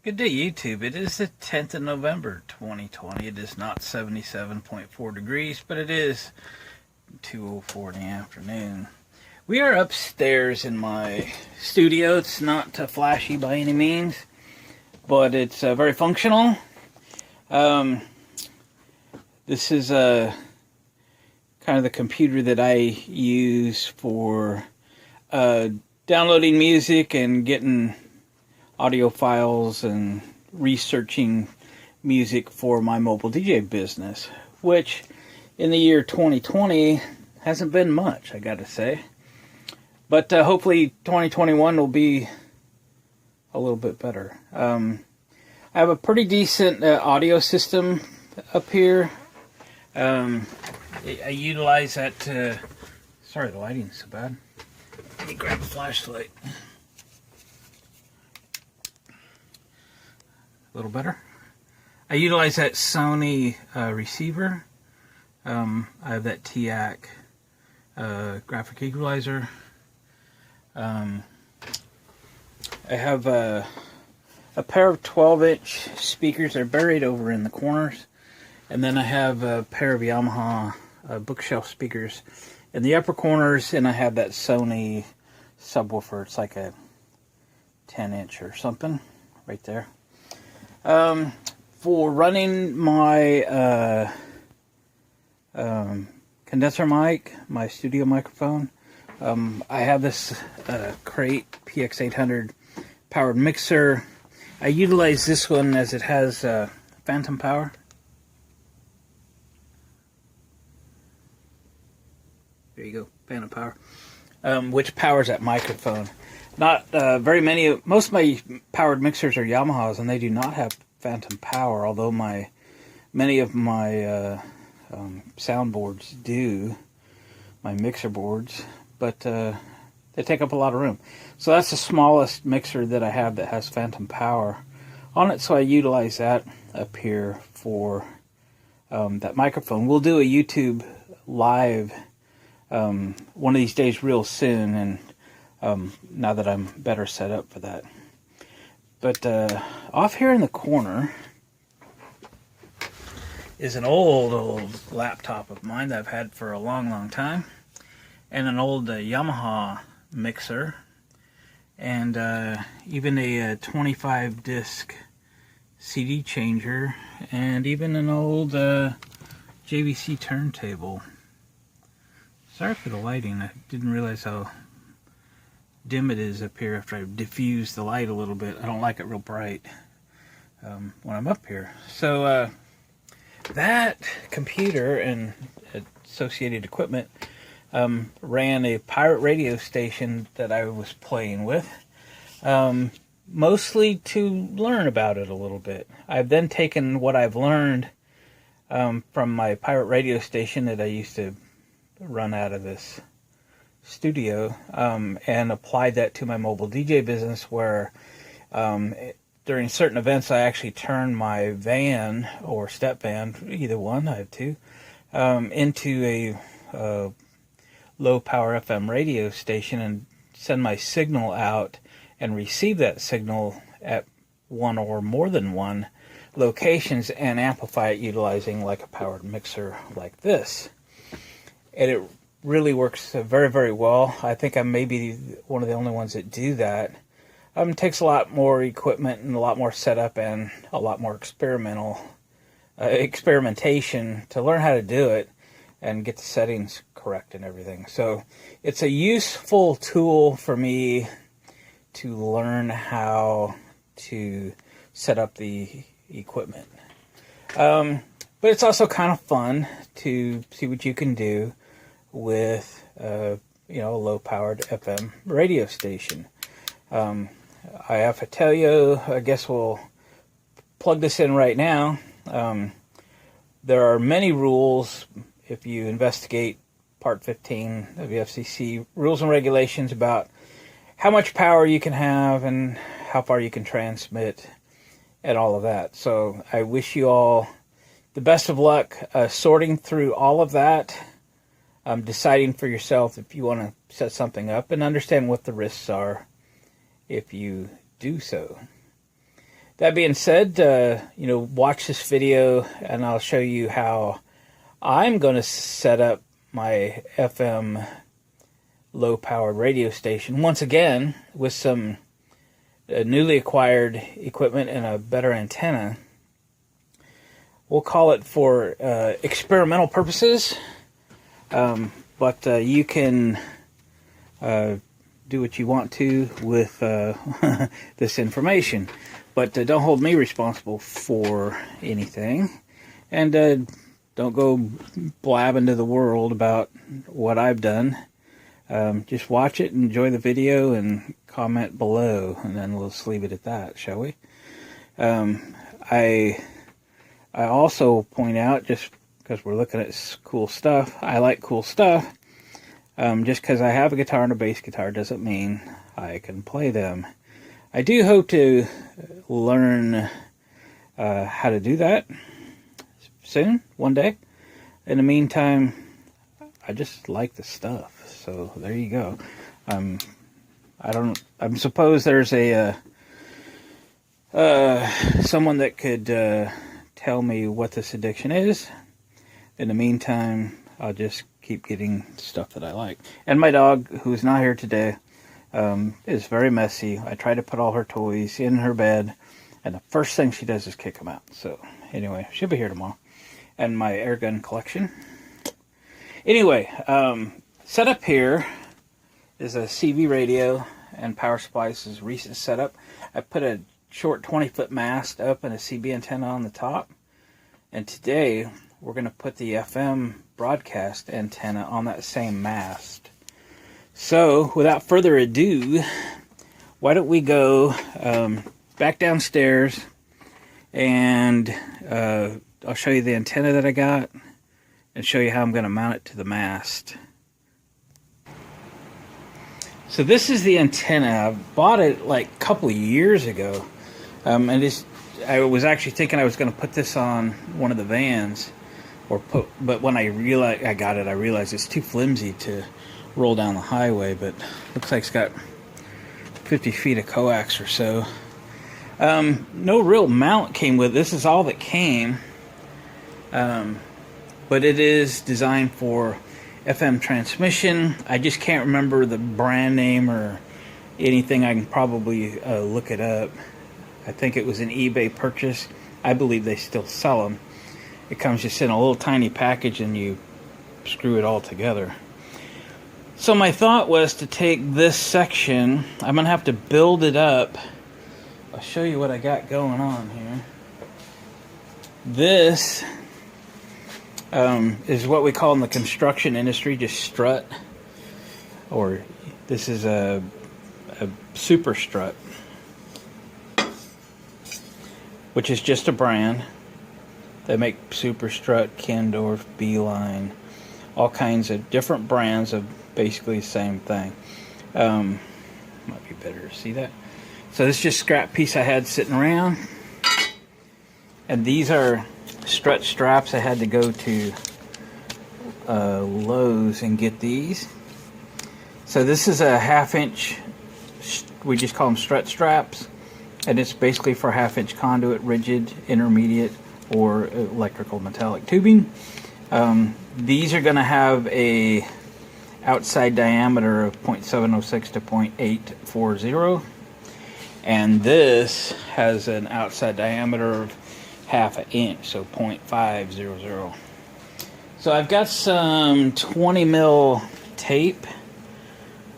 Good day, YouTube. It is the 10th of November, 2020. It is not 77.4 degrees, but it is 2:04 in the afternoon. We are upstairs in my studio. It's not flashy by any means, but it's very functional. This is kind of the computer that I use for downloading music and getting audio files and researching music for my mobile DJ business, which in the year 2020 hasn't been much, I gotta say. But hopefully 2021 will be a little bit better. I have a pretty decent audio system up here. I utilize that sorry, the lighting's so bad. Let me grab a flashlight. A little better. I utilize that Sony receiver. I have that TAC graphic equalizer. I have a pair of 12-inch speakers. They're buried over in the corners. And then I have a pair of Yamaha bookshelf speakers in the upper corners. And I have that Sony subwoofer. It's like a 10-inch or something right there. For running my condenser mic, my studio microphone, I have this Crate PX800 powered mixer. I utilize this one as it has phantom power. There you go, phantom power, which powers that microphone. Not very many. Most of my powered mixers are Yamahas, and they do not have phantom power. Although many of my soundboards do, my mixer boards, but they take up a lot of room. So that's the smallest mixer that I have that has phantom power on it. So I utilize that up here for that microphone. We'll do a YouTube live one of these days, real soon, and now that I'm better set up for that. But off here in the corner is an old laptop of mine that I've had for a long time, and an old Yamaha mixer, and even a 25 disc CD changer, and even an old JVC turntable. Sorry for the lighting. I didn't realize how dim it is up here after I diffuse the light a little bit. I don't like it real bright when I'm up here. So that computer and associated equipment ran a pirate radio station that I was playing with, mostly to learn about it a little bit. I've then taken what I've learned from my pirate radio station that I used to run out of this studio, and applied that to my mobile DJ business, where during certain events I actually turned my van or step van, either one, I have two, into a low power FM radio station, and send my signal out and receive that signal at one or more than one locations and amplify it utilizing like a powered mixer like this. And it really works very well. I think I'm maybe one of the only ones that do that. It takes a lot more equipment and a lot more setup and a lot more experimentation to learn how to do it and get the settings correct and everything. So it's a useful tool for me to learn how to set up the equipment. But it's also kind of fun to see what you can do with a low-powered FM radio station. I have to tell you, I guess we'll plug this in right now. There are many rules if you investigate Part 15 of the FCC rules and regulations about how much power you can have and how far you can transmit and all of that. So I wish you all the best of luck sorting through all of that, deciding for yourself if you want to set something up, and understand what the risks are if you do so. that being said, watch this video and I'll show you how I'm going to set up my FM low-powered radio station once again with some newly acquired equipment and a better antenna. We'll call it for experimental purposes, but you can do what you want to with this information. But don't hold me responsible for anything, and don't go blabbing to the world about what I've done. Just watch it, enjoy the video, and comment below, and then we'll just leave it at that, shall we? I also point out, just because we're looking at cool stuff, I like cool stuff. Just because I have a guitar and a bass guitar doesn't mean I can play them. I do hope to learn how to do that soon, one day. In the meantime, I just like the stuff, so there you go. I suppose there's a someone that could tell me what this addiction is. In the meantime, I'll just keep getting stuff that I like. And my dog, who's not here today, is very messy. I try to put all her toys in her bed, and the first thing she does is kick them out. So anyway, she'll be here tomorrow. And my air gun collection. Anyway, set up here is a CV radio and power supply. This is recent setup. I put a short 20-foot mast up and a CB antenna on the top. And today we're going to put the FM broadcast antenna on that same mast. So without further ado, why don't we go back downstairs, and I'll show you the antenna that I got and show you how I'm going to mount it to the mast. So this is the antenna. I bought it like a couple of years ago. I was actually thinking I was going to put this on one of the vans, but when I realized I got it, I realized it's too flimsy to roll down the highway. But looks like it's got 50 feet of coax or so. No real mount came with it. This is all that came, but it is designed for FM transmission. I just can't remember the brand name or anything. I can probably look it up. I think it was an eBay purchase. I believe they still sell them. It comes just in a little tiny package and you screw it all together. So my thought was to take this section. I'm going to have to build it up. I'll show you what I got going on here. This is what we call in the construction industry just strut. Or this is a super strut, which is just a brand. They make Super Strut, Kendorf, Beeline, all kinds of different brands of basically the same thing. Might be better to see that. So this is just a scrap piece I had sitting around. And these are strut straps. I had to go to Lowe's and get these. So this is a 1/2 inch, we just call them strut straps. And it's basically for 1/2 inch conduit, rigid, intermediate, or electrical metallic tubing. These are going to have a outside diameter of 0.706 to 0.840, and this has an outside diameter of 1/2 inch, so 0.500. So I've got some 20 mil tape.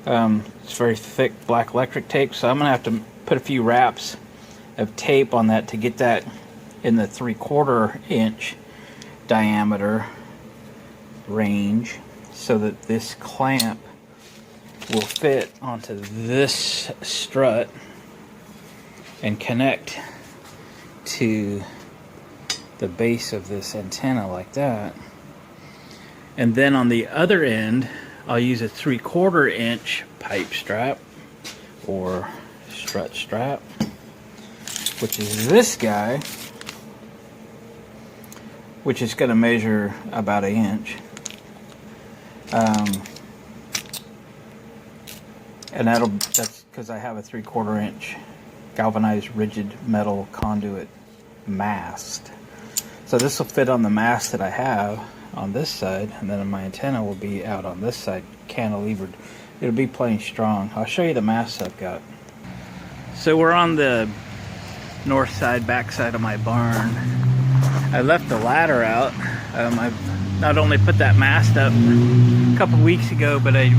It's very thick black electric tape, so I'm going to have to put a few wraps of tape on that to get that in the 3/4 inch diameter range, so that this clamp will fit onto this strut and connect to the base of this antenna like that. And then on the other end, I'll use a 3/4 inch pipe strap or strut strap, which is this guy, which is going to measure about 1 inch. And that's because I have a 3/4 inch galvanized rigid metal conduit mast. So this will fit on the mast that I have on this side, and then my antenna will be out on this side, cantilevered. It'll be plenty strong. I'll show you the mast I've got. So we're on the north side, back side of my barn. I left the ladder out. I've not only put that mast up a couple weeks ago, but I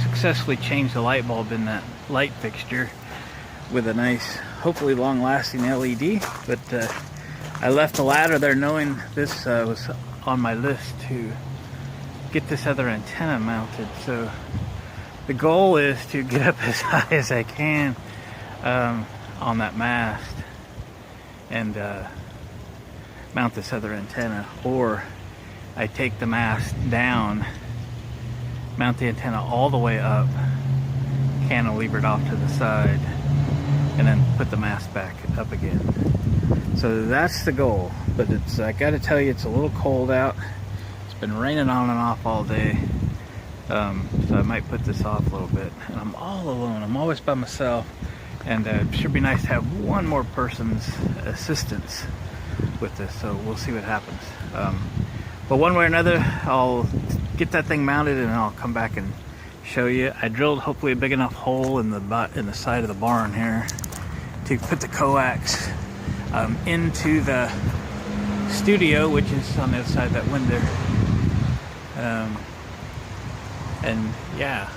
successfully changed the light bulb in that light fixture with a nice, hopefully long-lasting LED. But I left the ladder there knowing this was on my list to get this other antenna mounted. So the goal is to get up as high as I can on that mast and mount this other antenna, or I take the mast down, mount the antenna all the way up, cantilever it off to the side, and then put the mast back up again. So that's the goal. But it's, I gotta tell you, it's a little cold out. It's been raining on and off all day, so I might put this off a little bit. And I'm all alone. I'm always by myself, and it should be nice to have one more person's assistance with this. So we'll see what happens. But one way or another, I'll get that thing mounted and I'll come back and show you. I drilled hopefully a big enough hole in the side of the barn here to put the coax into the studio, which is on the other side of that window. And yeah,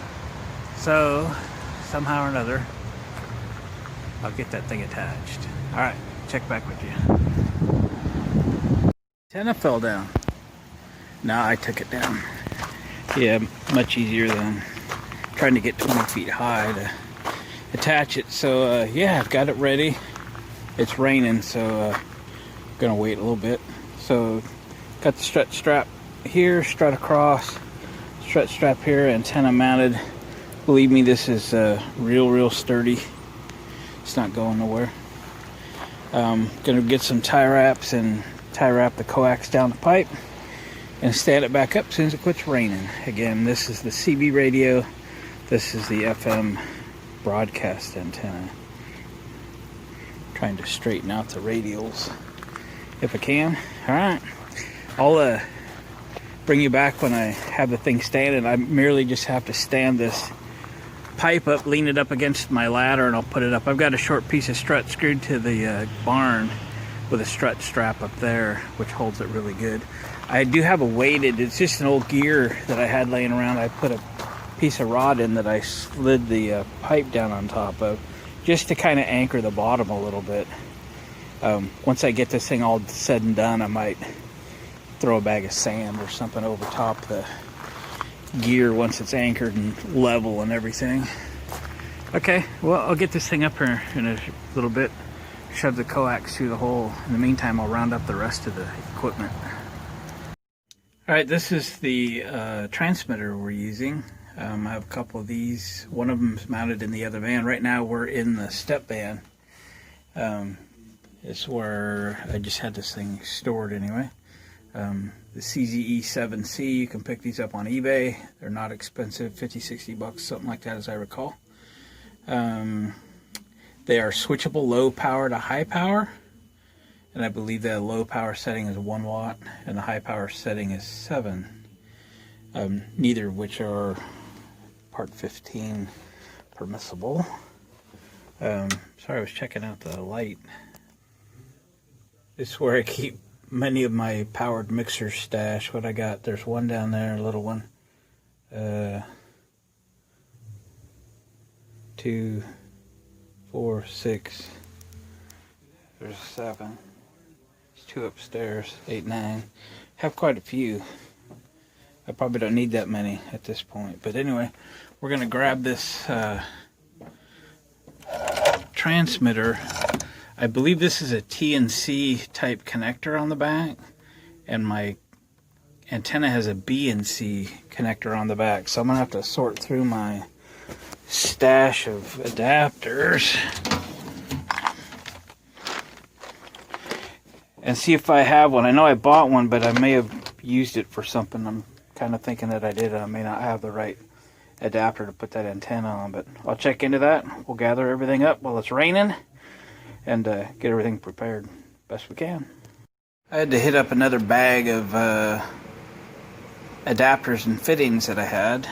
so somehow or another I'll get that thing attached. All right, check back with you. Antenna fell down. No, I took it down. Yeah, much easier than trying to get 20 feet high to attach it. So yeah, I've got it ready. It's raining, so I'm gonna wait a little bit. So got the strut strap here, strut across, strut strap here, antenna mounted. Believe me, this is real sturdy. It's not going nowhere. Gonna get some tie wraps and tie wrap the coax down the pipe and stand it back up as soon as it quits raining. Again, this is the CB radio. This is the FM broadcast antenna. Trying to straighten out the radials if I can. All right, I'll bring you back when I have the thing standing. I merely just have to stand this pipe up, lean it up against my ladder, and I'll put it up. I've got a short piece of strut screwed to the barn with a strut strap up there, which holds it really good. I do have a weighted, it's just an old gear that I had laying around. I put a piece of rod in that I slid the pipe down on top of, just to kind of anchor the bottom a little bit. Once I get this thing all said and done, I might throw a bag of sand or something over top the gear once it's anchored and level and everything. Okay, well, I'll get this thing up here in a little bit, shove the coax through the hole. In the meantime, I'll round up the rest of the equipment. All right, this is the transmitter we're using. I have a couple of these. One of them is mounted in the other van. Right now we're in the step van. It's where I just had this thing stored anyway. The CZE7C, you can pick these up on eBay. They're not expensive, 50, 60 bucks, something like that as I recall. They are switchable low power to high power. And I believe the low power setting is 1 watt and the high power setting is 7. Neither of which are part 15 permissible. Sorry, I was checking out the light. This is where I keep many of my powered mixer stash. What I got, there's one down there, a little one. 2, 4, 6. There's 7. There's 2 upstairs, 8, 9. Have quite a few. I probably don't need that many at this point. But anyway, we're going to grab this transmitter. I believe this is a TNC type connector on the back. And my antenna has a B and C connector on the back. So I'm going to have to sort through my stash of adapters and see if I have one. I know I bought one, but I may have used it for something. I'm kind of thinking that I did. I may not have the right adapter to put that antenna on, but I'll check into that. We'll gather everything up while it's raining, and get everything prepared best we can. I had to hit up another bag of adapters and fittings that I had,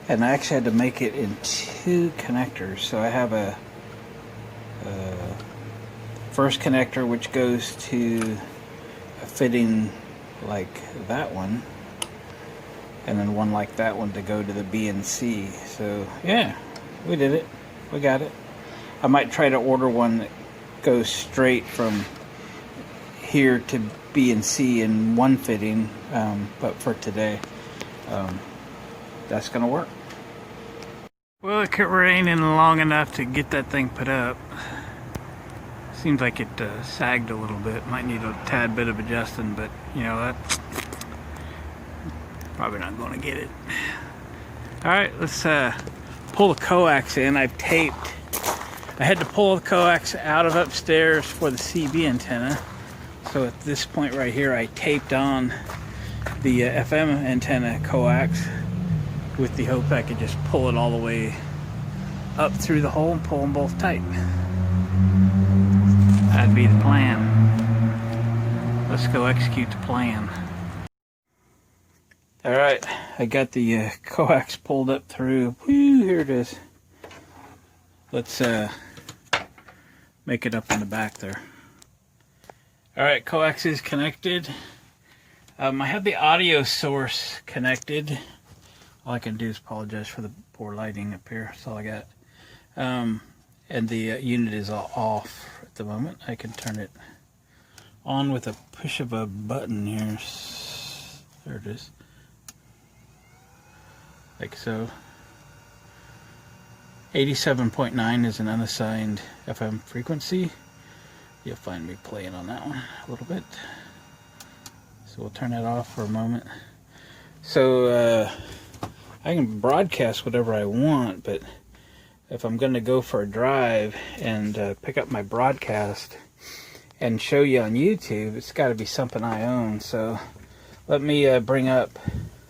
and I actually had to make it in 2 connectors. So I have a first connector which goes to a fitting like that one, and then one like that one to go to the B and C. So yeah, we did it. We got it. I might try to order one that goes straight from here to B and C in one fitting, but for today, that's gonna work. Well, it kept raining long enough to get that thing put up. Seems like it sagged a little bit. Might need a tad bit of adjusting, but you know, that's probably not going to get it. All right, let's pull the coax in. I had to pull the coax out of upstairs for the CB antenna. So at this point right here, I taped on the FM antenna coax with the hope I could just pull it all the way up through the hole and pull them both tight. That'd be the plan. Let's go execute the plan. All right, I got the coax pulled up through. Woo, here it is. Let's make it up in the back there. All right, coax is connected. I have the audio source connected. All I can do is apologize for the poor lighting up here. That's all I got. And the unit is all off at the moment. I can turn it on with a push of a button here. There it is. Like so. 87.9 is an unassigned FM frequency. You'll find me playing on that one a little bit. So we'll turn that off for a moment. So I can broadcast whatever I want, but if I'm going to go for a drive and pick up my broadcast and show you on YouTube, it's got to be something I own. So let me bring up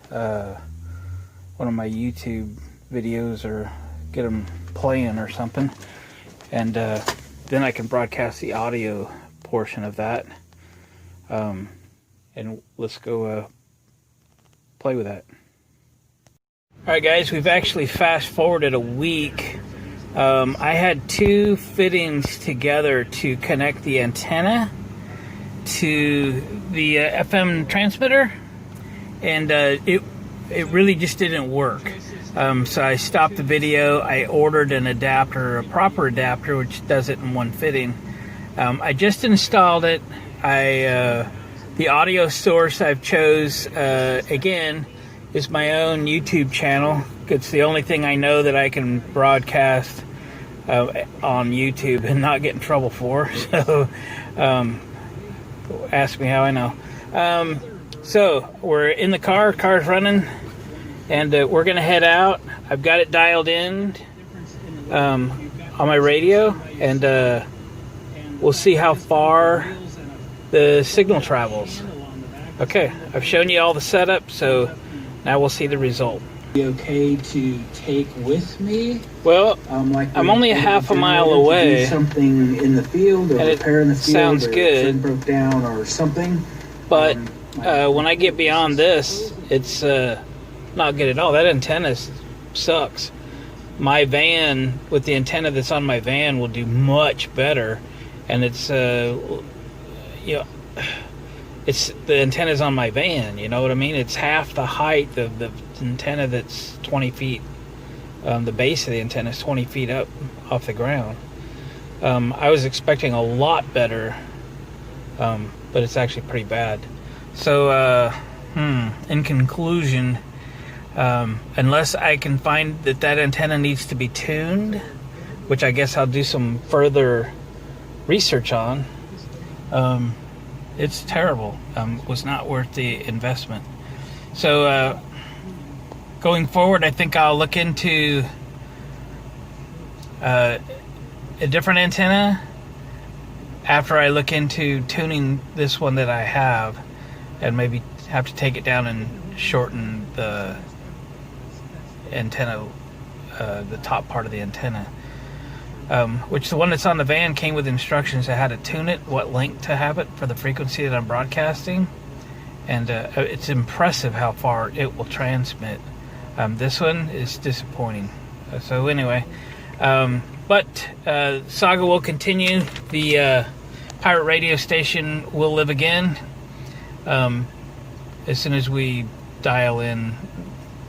one of my YouTube videos or get them playing or something, and then I can broadcast the audio portion of that, and let's go play with that. Alright guys, we've actually fast forwarded a week. I had 2 fittings together to connect the antenna to the FM transmitter, and it really just didn't work. So I stopped the video. I ordered an adapter, a proper adapter, which does it in one fitting. I just installed it. The audio source I've chose, again, is my own YouTube channel. It's the only thing I know that I can broadcast on YouTube and not get in trouble for. So ask me how I know. So we're in the car, car's running, and we're gonna head out. I've got it dialed in on my radio, and we'll see how far the signal travels. Okay, I've shown you all the setup, so now we'll see the result. Okay to take with me? Well, I'm only a half a mile away. Do something in the field or repair in the field. Sounds good. Broke down or something. But when I get beyond this, it's not good at all. That antenna sucks. My van, with the antenna that's on my van, will do much better, and it's it's the antenna's on my van. You know what I mean? It's half the height of the antenna that's 20 feet. The base of the antenna is 20 feet up off the ground. I was expecting a lot better, but it's actually pretty bad. So, in conclusion, unless I can find that antenna needs to be tuned, which I guess I'll do some further research on, it's terrible. Was not worth the investment. So, going forward, I think I'll look into a different antenna after I look into tuning this one that I have, and maybe have to take it down and shorten the antenna, the top part of the antenna. which the one that's on the van came with instructions on how to tune it, what length to have it for the frequency that I'm broadcasting. And it's impressive how far it will transmit. This one is disappointing. So anyway, but saga will continue. The pirate radio station will live again as soon as we dial in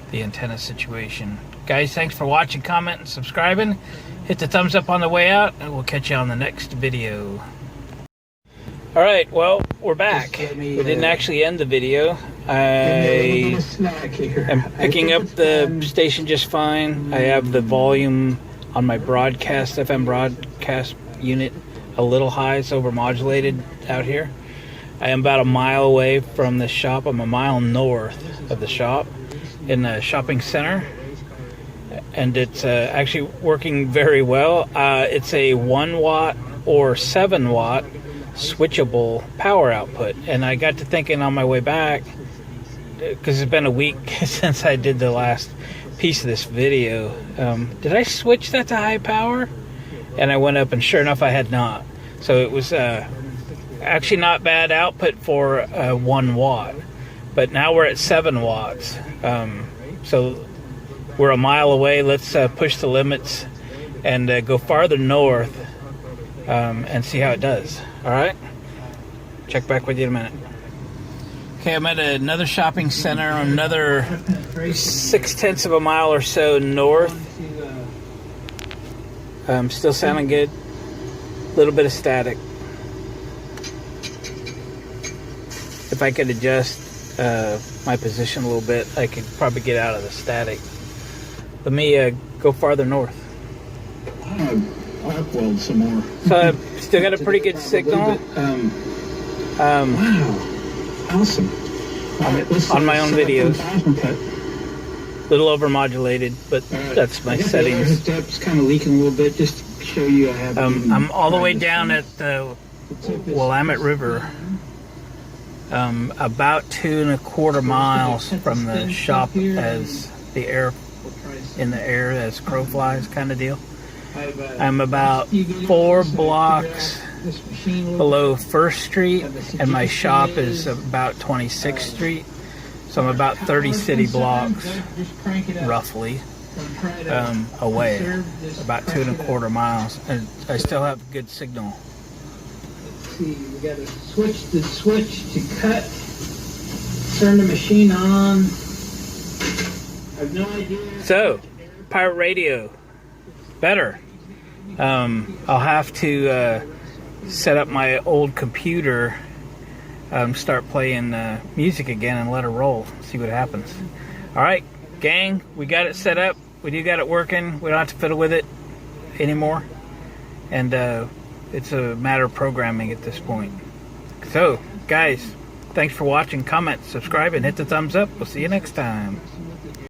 the antenna situation. Guys, thanks for watching, commenting, and subscribing. Hit the thumbs up on the way out, and we'll catch you on the next video. Alright, well, we're back. We didn't actually end the video. I am picking up the station just fine. I have the volume on my broadcast, FM broadcast unit, a little high. It's overmodulated out here. I am about a mile away from the shop. I'm a mile north of the shop in the shopping center. And it's actually working very well. It's a 1 watt or 7 watt switchable power output. And I got to thinking on my way back, because it's been a week since I did the last piece of this video, did I switch that to high power? And I went up, and sure enough I had not. So it was actually not bad output for 1 watt, but now we're at 7 watts. So we're a mile away. Let's push the limits and go farther north and see how it does. All right, check back with you in a minute. Okay, I'm at another shopping center, another 0.6 of a mile or so north. Still sounding good. A little bit of static. If I could adjust my position a little bit, I could probably get out of the static. Let me go farther north. I'll upload some more. So I've still got a pretty good signal. Wow. Awesome. On my own videos. A little overmomodulated, but that's my settings. Steps kind of leaking a little bit, just to show you I have. I'm all the way down at the Willamette River. About 2.25 miles from the shop as the air in the air as crow flies kind of deal. I'm about 4 blocks below 1st Street, and my shop is about 26th Street. So I'm about 30 city blocks, roughly, away, about 2.25 miles, and I still have good signal. Let's see, we got to switch the switch to cut, turn the machine on. I have no idea. So, pirate radio, better. I'll have to set up my old computer, start playing music again and let it roll, see what happens. Alright, gang, we got it set up. We do got it working. We don't have to fiddle with it anymore. And it's a matter of programming at this point. So, guys, thanks for watching. Comment, subscribe, and hit the thumbs up. We'll see you next time.